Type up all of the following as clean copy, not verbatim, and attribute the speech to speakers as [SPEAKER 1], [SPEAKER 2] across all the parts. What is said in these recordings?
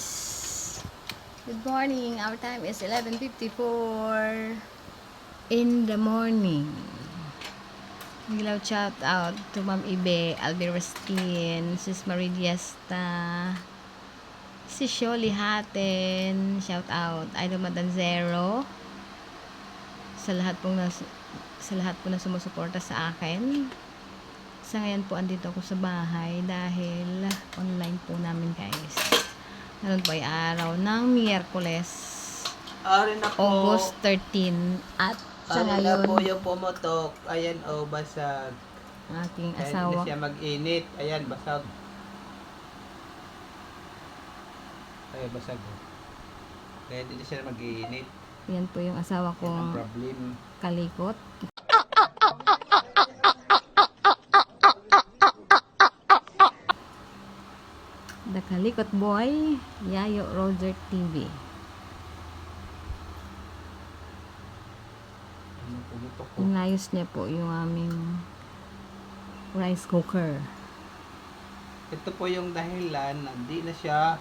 [SPEAKER 1] guys! Good morning. Our time is 11:54 in the morning. Gilaw shout out to Ma'am Ibe, Alvin Rustin, Sis Marie Diesta, si Sholi Haten, shout out, Idol Madanzero, sa lahat po na sumusuporta sa akin. Sa ngayon po andito ako sa bahay dahil online po namin guys. Ngayon po ay araw ng Miyerkules, August 13 at sa ngayon
[SPEAKER 2] na po yung pumutok. Ayan basag.
[SPEAKER 1] ang aking
[SPEAKER 2] Kaya
[SPEAKER 1] asawa.
[SPEAKER 2] hindi na siya mag-init. Ayan, basag. Ay, basag. Kaya hindi na siya mag-iinit.
[SPEAKER 1] Yan po yung asawa
[SPEAKER 2] Yan ang
[SPEAKER 1] kong
[SPEAKER 2] problem.
[SPEAKER 1] kalikot. The Kalikot Boy, Yayo Roger TV.
[SPEAKER 2] Ano, pumutok po.
[SPEAKER 1] Inayos niya po yung aming rice cooker.
[SPEAKER 2] Ito po yung dahilan na hindi na siya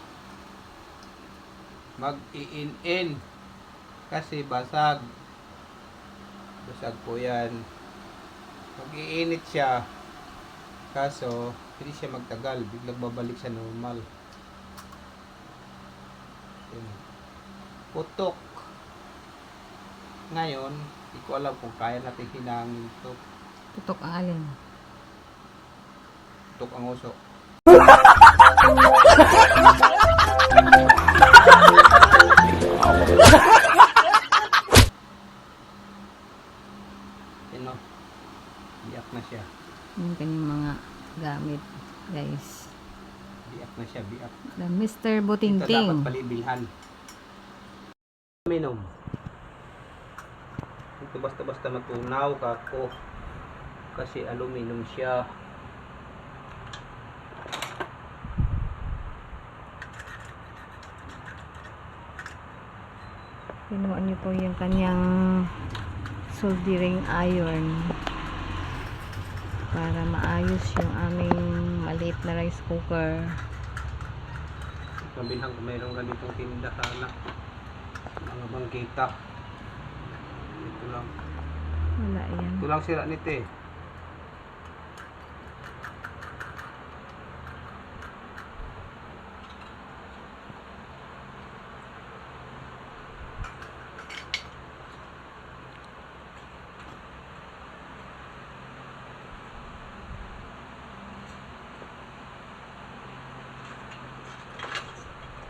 [SPEAKER 2] mag-i-in-in. Kasi basag. Basag po yan. Mag-iinit siya. Kaso, hindi siya magtagal. Biglang babalik sa normal. Yun. Putok. Ngayon, hindi ko alam kung kaya natin hinangin ito.
[SPEAKER 1] Tutok ang alin.
[SPEAKER 2] Putok ang uso. Ano? Biyak na siya.
[SPEAKER 1] Yung kanyang mga gamit, guys.
[SPEAKER 2] Biyak na siya, biyak.
[SPEAKER 1] The Mr.
[SPEAKER 2] Ito dapat
[SPEAKER 1] Butingting.
[SPEAKER 2] palibilhan. Minom. Ito basta-basta matunaw kako. Kasi aluminum siya.
[SPEAKER 1] Pinuan niyo po yung kanyang soldering iron para maayos yung aming maliit na rice cooker.
[SPEAKER 2] Mabilhan kung mayroong ganitong tinda sana. Mga bangkita. Ito lang.
[SPEAKER 1] Wala yan.
[SPEAKER 2] Ito lang sira nito eh.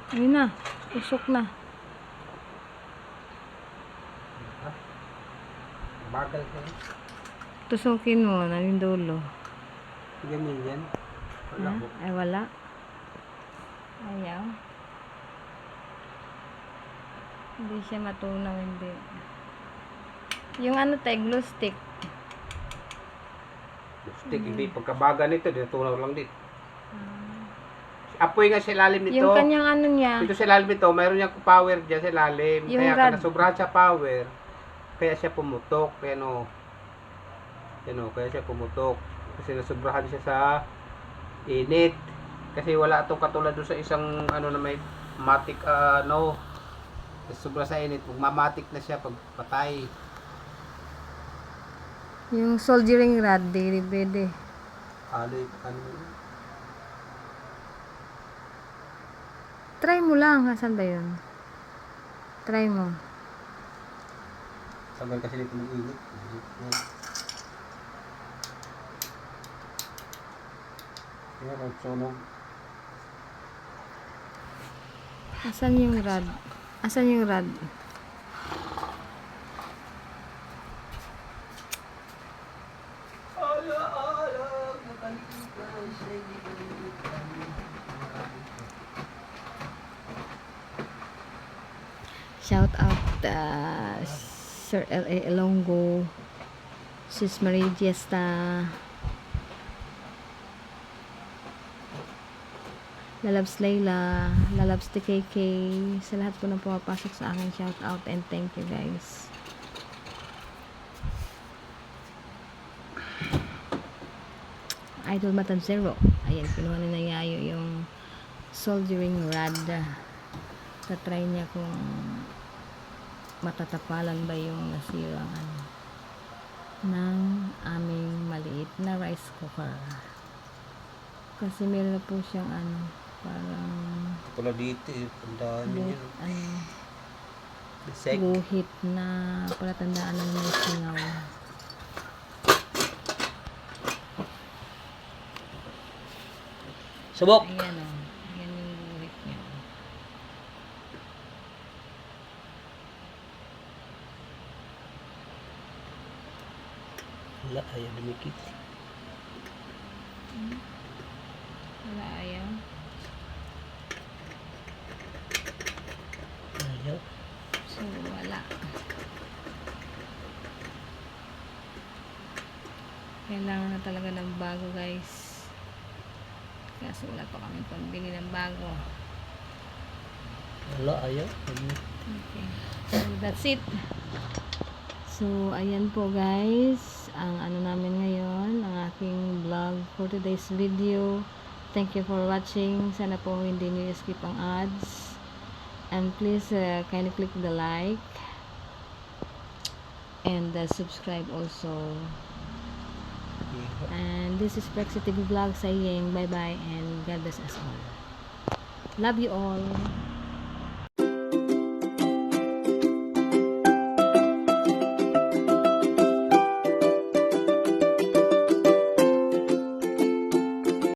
[SPEAKER 1] Ayun na. Usok na.
[SPEAKER 2] Bagal siya.
[SPEAKER 1] Tusukin mo na yung dulo.
[SPEAKER 2] Ganyan yan. Wala
[SPEAKER 1] Ha?
[SPEAKER 2] po.
[SPEAKER 1] Ay wala. Ayaw. Hindi siya matunaw, hindi. Yung ano tayo, glue stick.
[SPEAKER 2] Stick, hindi. Pagkabaga nito, dinatunaw lang dito. Apoy nga sa ilalim nito.
[SPEAKER 1] Yung kanyang ano niya.
[SPEAKER 2] Dito sa ilalim nito, mayroon niyang power dyan sa ilalim.
[SPEAKER 1] Yung
[SPEAKER 2] Kaya
[SPEAKER 1] rad.
[SPEAKER 2] kung nasobrahan sa power, kaya siya pumutok. Kaya kaya siya pumutok. Kasi nasobrahan siya sa init. Kasi wala itong katulad doon sa isang ano na may matic sobra sa init. Magmamatic na siya pag patay.
[SPEAKER 1] Yung soldering rod, di pwede.
[SPEAKER 2] Ano
[SPEAKER 1] Try mo lang. Asan ba yun? Try mo.
[SPEAKER 2] Tagal kasi dito mag-init. Yan, magsunog.
[SPEAKER 1] Asan yung rod? Asan yung rod? Shout out Sir L.A. Elongo, Sis Marie Diesta, Lalabs Layla, Lalabs TKK, sa lahat po na pumapasok sa akin, shout out and thank you guys. Idol Matanzero, ayan, kinuha na Yayo yung soldering rod. Tatry niya kung matatapalan ba yung nasirang ng aming maliit na rice cooker. Kasi meron na po siyang parang
[SPEAKER 2] Pula dito eh. Pundahan
[SPEAKER 1] guhit,
[SPEAKER 2] yun. Bisek.
[SPEAKER 1] guhit na palatandaan ng may singaw.
[SPEAKER 2] Subok!
[SPEAKER 1] Ayan o. Ayan yung guhit niya.
[SPEAKER 2] Wala, ayaw dumikit.
[SPEAKER 1] Wala, ayaw.
[SPEAKER 2] Ayaw.
[SPEAKER 1] So, wala. Kailangan na talaga ng bago, guys. Kasi wala pa kami pambili ng bago.
[SPEAKER 2] Wala, ayaw.
[SPEAKER 1] Okay. So, that's it. So, ayan po, guys. Ang namin ngayon, ang aking vlog for today's video. Thank you for watching. Sana po hindi niyo skip ang ads. And please, kindly click the like. And subscribe also. And this is Prexy TV Vlog saying bye-bye and God bless us all. Love you all.